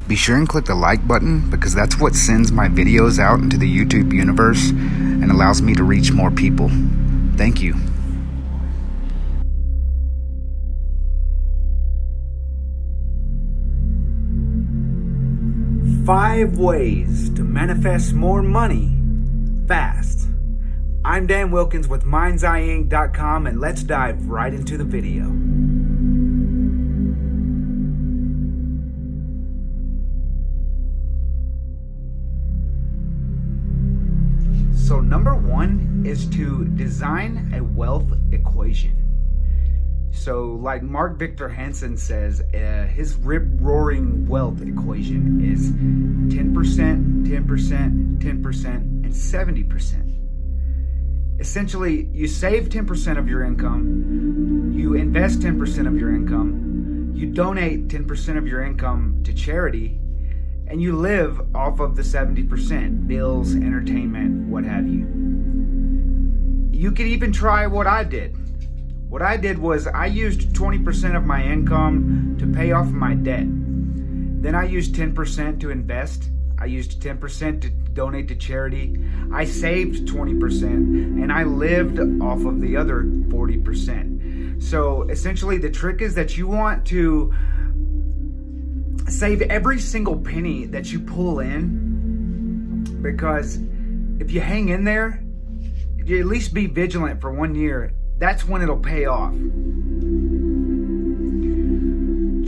be sure and click the like button because that's what sends my videos out into the YouTube universe and allows me to reach more people. Thank you. Five ways to manifest more money fast. I'm Dan Wilkins with MindsEyeInc.com, and let's dive right into the video. So number one is to design a wealth equation. So like Mark Victor Hansen says, his rip-roaring wealth equation is 10%, 10%, 10%, and 70%. Essentially, you save 10% of your income, you invest 10% of your income, you donate 10% of your income to charity, and you live off of the 70%, bills, entertainment, what have you. You could even try what I did. What I did was I used 20% of my income to pay off my debt. Then I used 10% to invest. I used 10% to donate to charity. I saved 20% and I lived off of the other 40%. So essentially the trick is that you want to save every single penny that you pull in, because if you hang in there, you at least be vigilant for 1 year. That's when it'll pay off.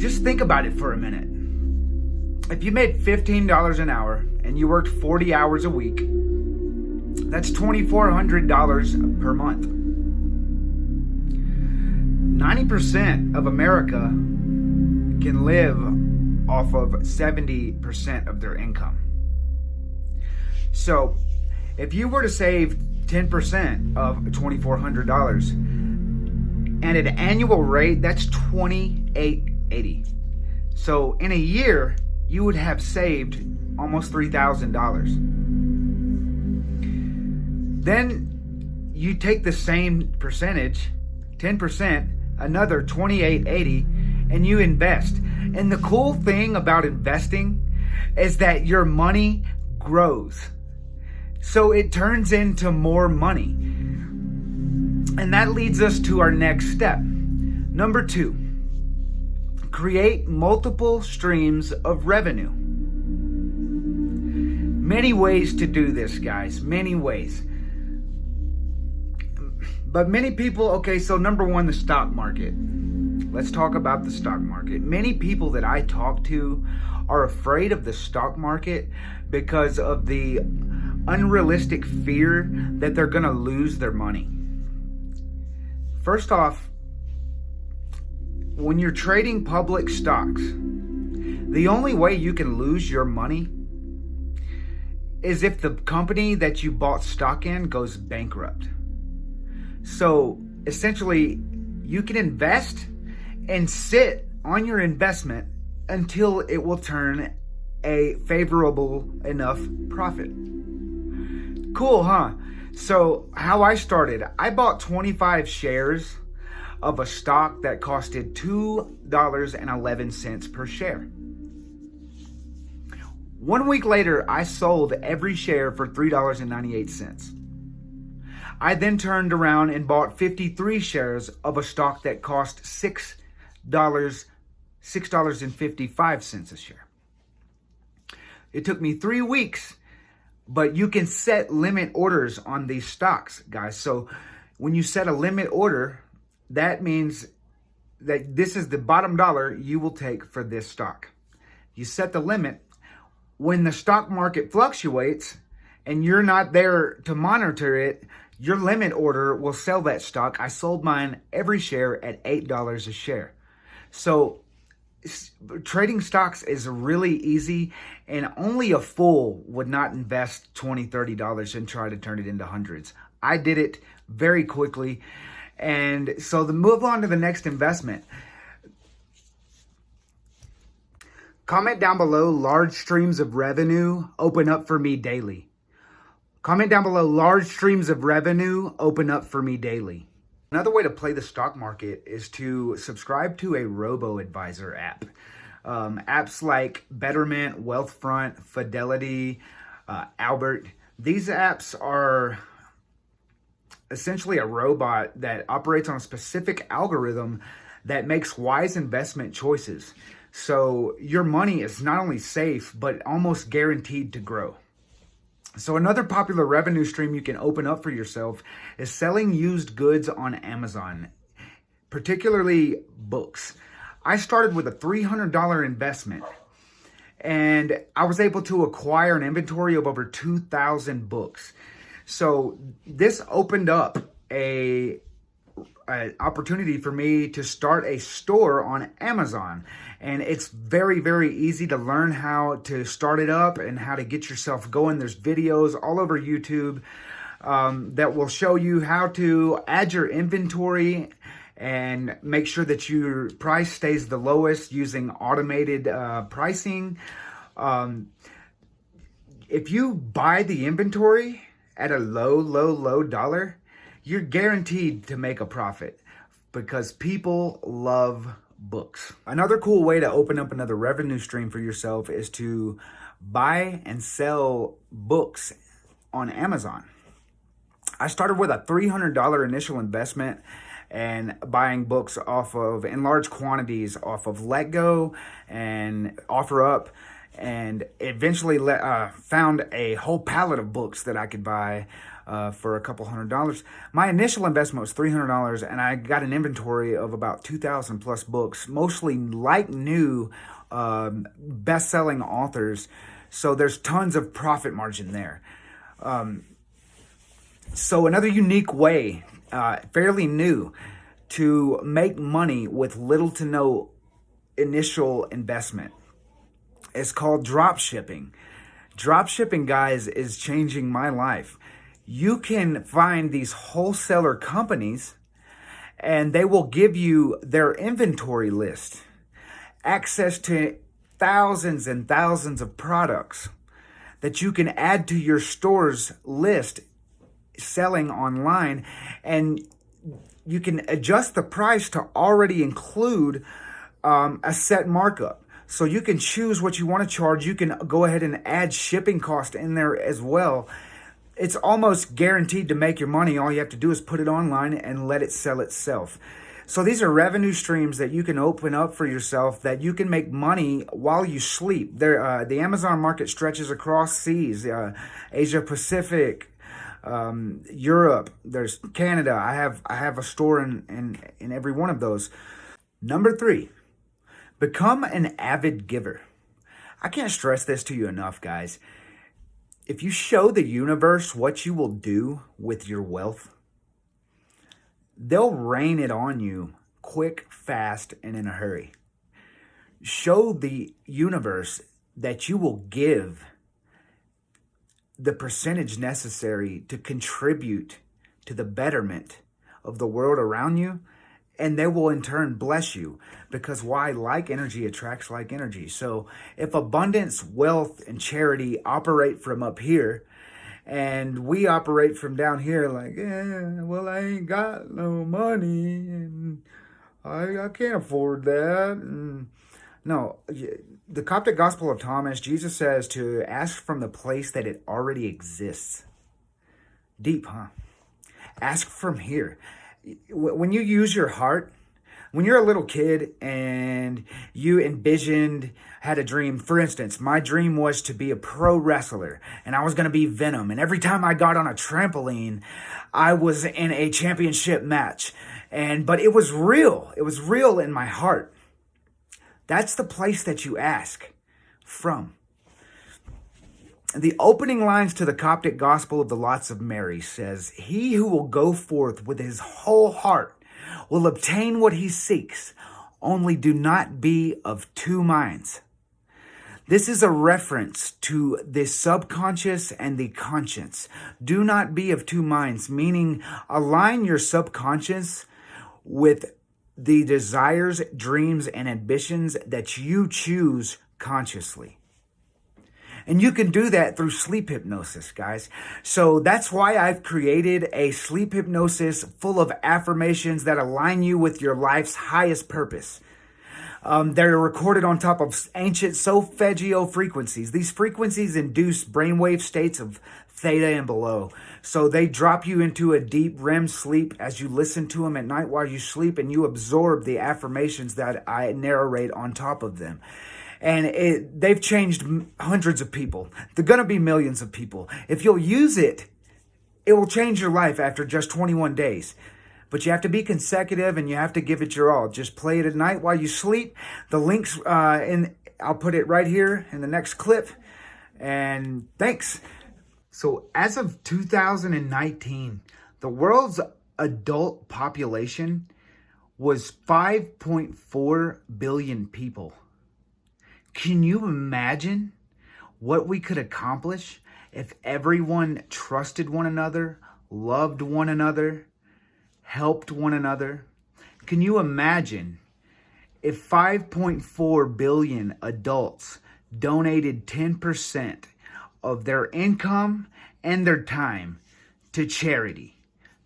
Just think about it for a minute. If you made $15 an hour and you worked 40 hours a week, that's $2,400 per month. 90% of America can live off of 70% of their income. So if you were to save 10% of $2,400 and at an annual rate, that's $2,880. So in a year, you would have saved almost $3,000. Then you take the same percentage, 10%, another $2,880, and you invest. And the cool thing about investing is that your money grows. So it turns into more money. And that leads us to our next step. Number two, create multiple streams of revenue. Many ways to do this, guys. Many ways. But many people, okay, so number one, the stock market. Let's talk about the stock market. Many people that I talk to are afraid of the stock market because of the unrealistic fear that they're going to lose their money. First off, when you're trading public stocks, the only way you can lose your money is if the company that you bought stock in goes bankrupt. So essentially, you can invest and sit on your investment until it will turn a favorable enough profit. Cool, huh? So how I started, I bought 25 shares of a stock that costed $2.11 per share. 1 week later, I sold every share for $3.98. I then turned around and bought 53 shares of a stock that cost $6.55 a share. It took me 3 weeks, but you can set limit orders on these stocks, guys. So when you set a limit order, that means that this is the bottom dollar you will take for this stock. You set the limit. When the stock market fluctuates and you're not there to monitor it, your limit order will sell that stock. I sold mine every share at $8 a share. So trading stocks is really easy, and only a fool would not invest $20, $30 and try to turn it into hundreds. I did it very quickly. And so to move on to the next investment, comment down below, large streams of revenue open up for me daily. Comment down below, large streams of revenue open up for me daily. Another way to play the stock market is to subscribe to a robo-advisor app. Apps like Betterment, Wealthfront, Fidelity, Albert. These apps are essentially a robot that operates on a specific algorithm that makes wise investment choices. So your money is not only safe, but almost guaranteed to grow. So another popular revenue stream you can open up for yourself is selling used goods on Amazon, particularly books. I started with a $300 investment, and I was able to acquire an inventory of over 2,000 books. So this opened up an opportunity for me to start a store on Amazon. And it's very, very easy to learn how to start it up and how to get yourself going. There's videos all over YouTube that will show you how to add your inventory and make sure that your price stays the lowest using automated pricing. If you buy the inventory at a low dollar, you're guaranteed to make a profit because people love books. Another cool way to open up another revenue stream for yourself is to buy and sell books on Amazon. I started with a $300 initial investment and buying books off of, in large quantities, off of LetGo and OfferUp, and eventually found a whole pallet of books that I could buy for a couple $100s. My initial investment was $300, and I got an inventory of about 2,000 plus books, mostly like new best-selling authors. So there's tons of profit margin there. So another unique way, fairly new, to make money with little to no initial investment is called drop shipping. Drop shipping, guys, is changing my life. You can find these wholesaler companies and they will give you their inventory list, access to thousands and thousands of products that you can add to your store's list selling online, and you can adjust the price to already include a set markup. So you can choose what you want to charge. You can go ahead and add shipping cost in there as well. It's almost guaranteed to make your money. All you have to do is put it online and let it sell itself. So these are revenue streams that you can open up for yourself, that you can make money while you sleep. The Amazon market stretches across seas, Asia Pacific, Europe, there's Canada. I have a store in every one of those. Number 3, become an avid giver. I can't stress this to you enough, guys. If you show the universe what you will do with your wealth, they'll rain it on you quick, fast, and in a hurry. Show the universe that you will give the percentage necessary to contribute to the betterment of the world around you, and they will in turn bless you. Because why? Like energy attracts like energy. So if abundance, wealth, and charity operate from up here, and we operate from down here like, well, I ain't got no money, and I can't afford that. And no, the Coptic Gospel of Thomas, Jesus says to ask from the place that it already exists. Deep, huh? Ask from here. When you use your heart, when you're a little kid and you had a dream, for instance, my dream was to be a pro wrestler and I was going to be Venom. And every time I got on a trampoline, I was in a championship match. But it was real. It was real in my heart. That's the place that you ask from. The opening lines to the Coptic Gospel of the Lots of Mary says, "He who will go forth with his whole heart will obtain what he seeks, only do not be of two minds." This is a reference to the subconscious and the conscious. Do not be of two minds, meaning align your subconscious with the desires, dreams, and ambitions that you choose consciously. And you can do that through sleep hypnosis, guys. So that's why I've created a sleep hypnosis full of affirmations that align you with your life's highest purpose. They're recorded on top of ancient solfeggio frequencies. These frequencies induce brainwave states of theta and below. So they drop you into a deep REM sleep as you listen to them at night while you sleep, and you absorb the affirmations that I narrate on top of them. And they've changed hundreds of people. They're going to be millions of people. If you'll use it, it will change your life after just 21 days. But you have to be consecutive and you have to give it your all. Just play it at night while you sleep. The links, I'll put it right here in the next clip. And thanks. So as of 2019, the world's adult population was 5.4 billion people. Can you imagine what we could accomplish if everyone trusted one another, loved one another, helped one another? Can you imagine if 5.4 billion adults donated 10% of their income and their time to charity,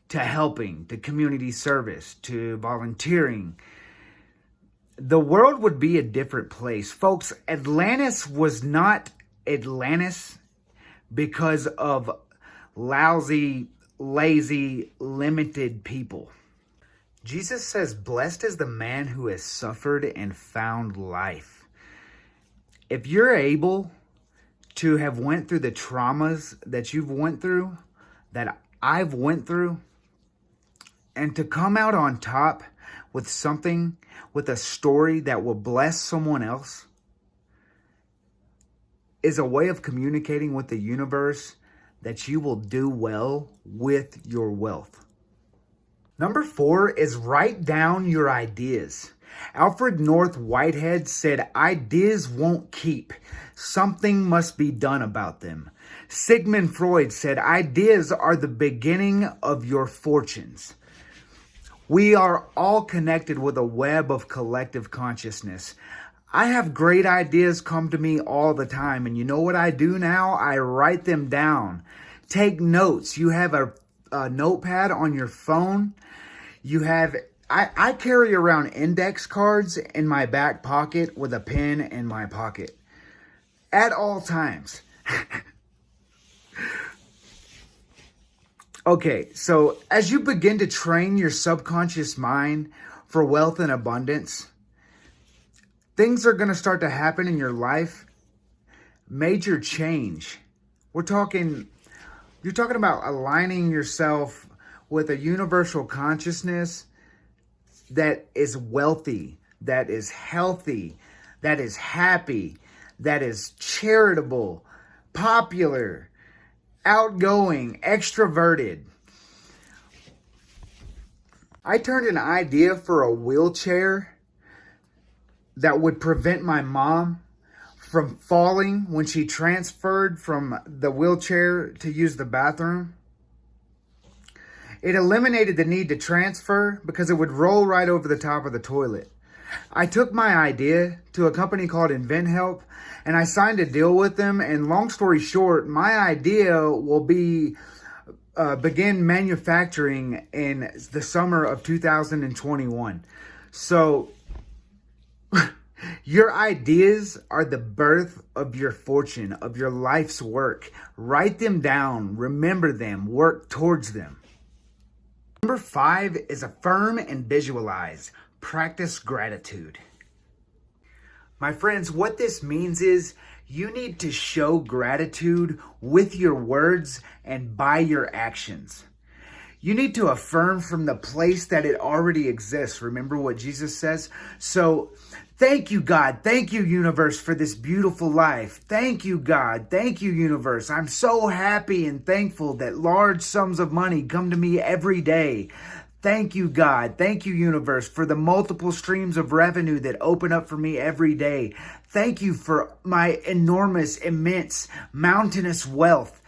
to helping, to community service, to volunteering? The world would be a different place. Folks, Atlantis was not Atlantis because of lousy, lazy, limited people. Jesus says, blessed is the man who has suffered and found life. If you're able to have went through the traumas that you've went through, that I've went through, and to come out on top with something, with a story that will bless someone else, is a way of communicating with the universe that you will do well with your wealth. Number 4 is write down your ideas. Alfred North Whitehead said, ideas won't keep. Something must be done about them. Sigmund Freud said, ideas are the beginning of your fortunes. We are all connected with a web of collective consciousness. I have great ideas come to me all the time, and you know what I do now? I write them down. Take notes. You have a notepad on your phone. I carry around index cards in my back pocket with a pen in my pocket at all times. Okay, so as you begin to train your subconscious mind for wealth and abundance, things are going to start to happen in your life. Major change. You're talking about aligning yourself with a universal consciousness that is wealthy, that is healthy, that is happy, that is charitable, popular, outgoing, extroverted. I turned an idea for a wheelchair that would prevent my mom from falling when she transferred from the wheelchair to use the bathroom. It eliminated the need to transfer because it would roll right over the top of the toilet. I took my idea to a company called InventHelp, and I signed a deal with them. And long story short, my idea will begin manufacturing in the summer of 2021. So your ideas are the birth of your fortune, of your life's work. Write them down, remember them, work towards them. Number 5 is affirm and visualize. Practice gratitude. My friends, what this means is you need to show gratitude with your words and by your actions. You need to affirm from the place that it already exists. Remember what Jesus says? So, thank you, God. Thank you, universe, for this beautiful life. Thank you, God. Thank you, universe. I'm so happy and thankful that large sums of money come to me every day. Thank you, God. Thank you, universe, for the multiple streams of revenue that open up for me every day. Thank you for my enormous, immense, mountainous wealth.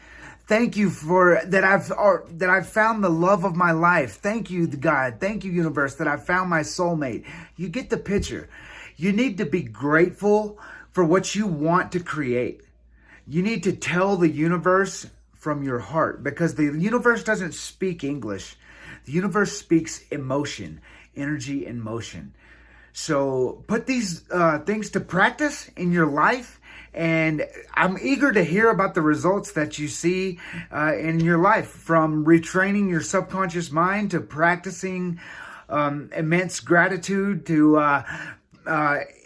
Thank you for that I've found the love of my life. Thank you, God. Thank you, universe, that I've found my soulmate. You get the picture. You need to be grateful for what you want to create. You need to tell the universe from your heart, because the universe doesn't speak English. The universe speaks emotion, energy, and motion. So put these things to practice in your life, and I'm eager to hear about the results that you see in your life, from retraining your subconscious mind to practicing immense gratitude to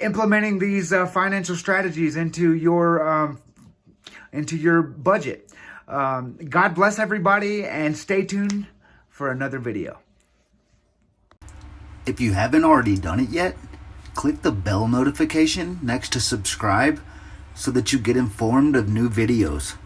implementing these financial strategies into your budget. God bless everybody, and stay tuned for another video. If you haven't already done it yet, click the bell notification next to subscribe so that you get informed of new videos.